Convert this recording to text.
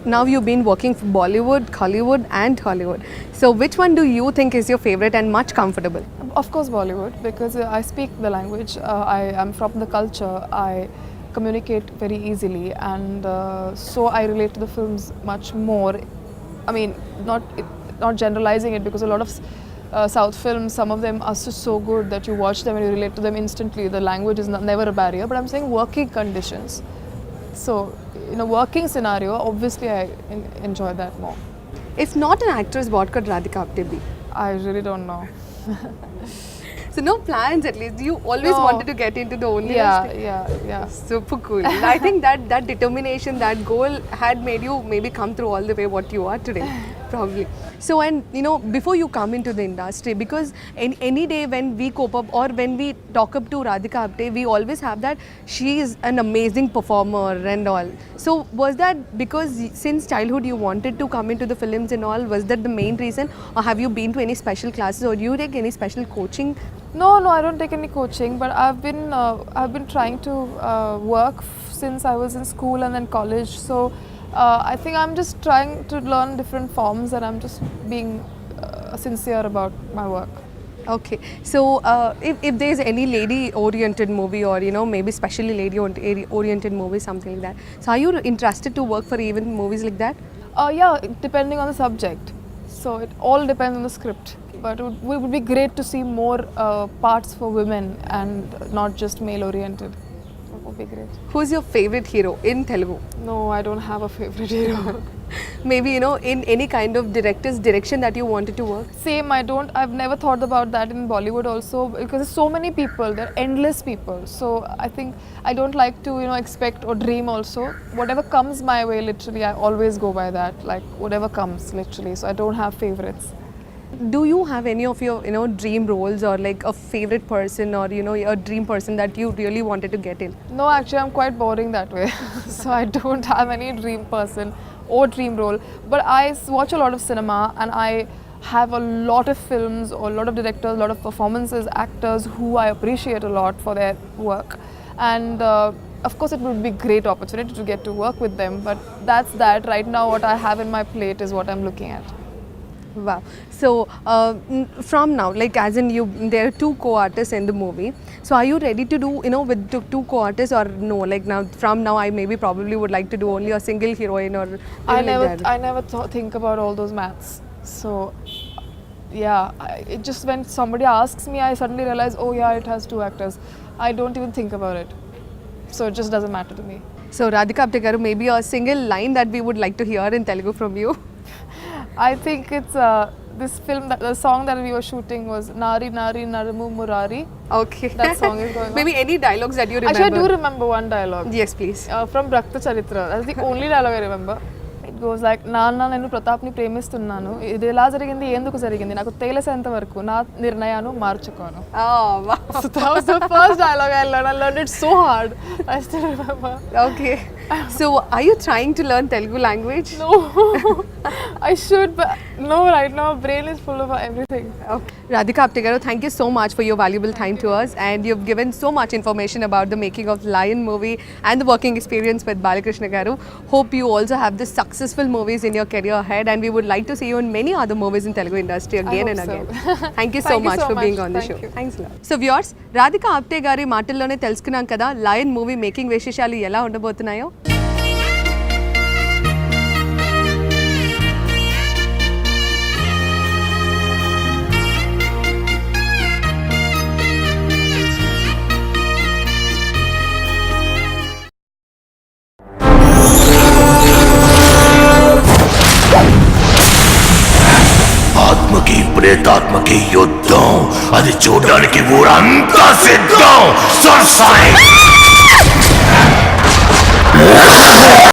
Now you've been working for Bollywood, Hollywood and Hollywood. So which one do you think is your favorite and much comfortable? Of course, Bollywood, because I speak the language, I am from the culture, I communicate very easily, and so I relate to the films much more. I mean, not generalizing it, because a lot of South films, some of them are so good that you watch them and you relate to them instantly. The language is never a barrier, but I'm saying working conditions. So, in a working scenario, obviously I enjoy that more. If not an actress, what could Radhika Apte be? I really don't know. So no plans at least. You always No. wanted to get into the only Yeah. Super cool. I think that determination, that goal had made you maybe come through all the way what you are today, probably. So, and before you come into the industry, because any day when we cope up or when we talk up to Radhika Apte, we always have that she is an amazing performer and all. So was that because since childhood you wanted to come into the films and all? Was that the main reason, or have you been to any special classes, or do you take any special coaching? No, I don't take any coaching, but I've been trying to work since I was in school and then college. So I think I'm just trying to learn different forms, and I'm just being sincere about my work. Okay, so if there's any lady-oriented movie, or maybe specially lady-oriented movie, something like that. So are you interested to work for even movies like that? Yeah, depending on the subject. So it all depends on the script. But it would be great to see more parts for women and not just male-oriented. That would be great. Who's your favorite hero in Telugu? No, I don't have a favorite hero. Maybe in any kind of director's direction that you wanted to work? Same, I've never thought about that in Bollywood also, because there's so many people, there are endless people. So I think I don't like to, expect or dream also. Whatever comes my way, literally, I always go by that, like whatever comes, literally. So I don't have favorites. Do you have any of your dream roles, or like a favorite person, or a dream person that you really wanted to get in? No, actually, I'm quite boring that way. So I don't have any dream person or dream role. But I watch a lot of cinema, and I have a lot of films or a lot of directors, a lot of performances, actors who I appreciate a lot for their work. And of course, it would be a great opportunity to get to work with them. But that's that. Right now, what I have in my plate is what I'm looking at. Wow. So from now, like as in there are two co-artists in the movie. So are you ready to do, with two co-artists, or no? Like from now, I maybe probably would like to do only a single heroine, or I never think about all those maths. So yeah, it just when somebody asks me, I suddenly realize, oh yeah, it has two actors. I don't even think about it. So it just doesn't matter to me. So Radhika Apte garu, maybe a single line that we would like to hear in Telugu from you. I think it's this film, the song that we were shooting was Nari Nari Naramu Murari. Okay. That song is going on. Maybe any dialogues that you remember? Actually, I do remember one dialogue. Yes, please. From Brakta Charitra. That's the only dialogue I remember. It goes like, Nana nenu Pratapni ప్రేమిస్తున్నాను ఇది ఎలా జరిగింది ఎందుకు జరిగింది నాకు తెలిసేంత వరకు నా నిర్ణయాన్ని మార్చుకోను. Oh, wow. So that was the first dialogue I learned. I learned it so hard. I still remember. Okay. So are you trying to learn Telugu language? No. I should, but no, right now brain is full of everything. Okay. Radhika Apte garu, thank you so much for your valuable time to us, and you've given so much information about the making of Lion movie and the working experience with Balakrishna garu. Hope you also have the successful movies in your career ahead, and we would like to see you in many other movies in Telugu industry again and again. Thank you so much for being on the show. Thanks a lot. So viewers, Radhika Apte గారి మాటల్లోనే తెలుసుకున్నాం కదా lion movie making విశేషాలు ఎలా ఉండబోతున్నాయో. ఆత్మకి ప్రేతాత్మకి యుద్ధం అది చూడడానికి ఊరంతా సిద్ధం.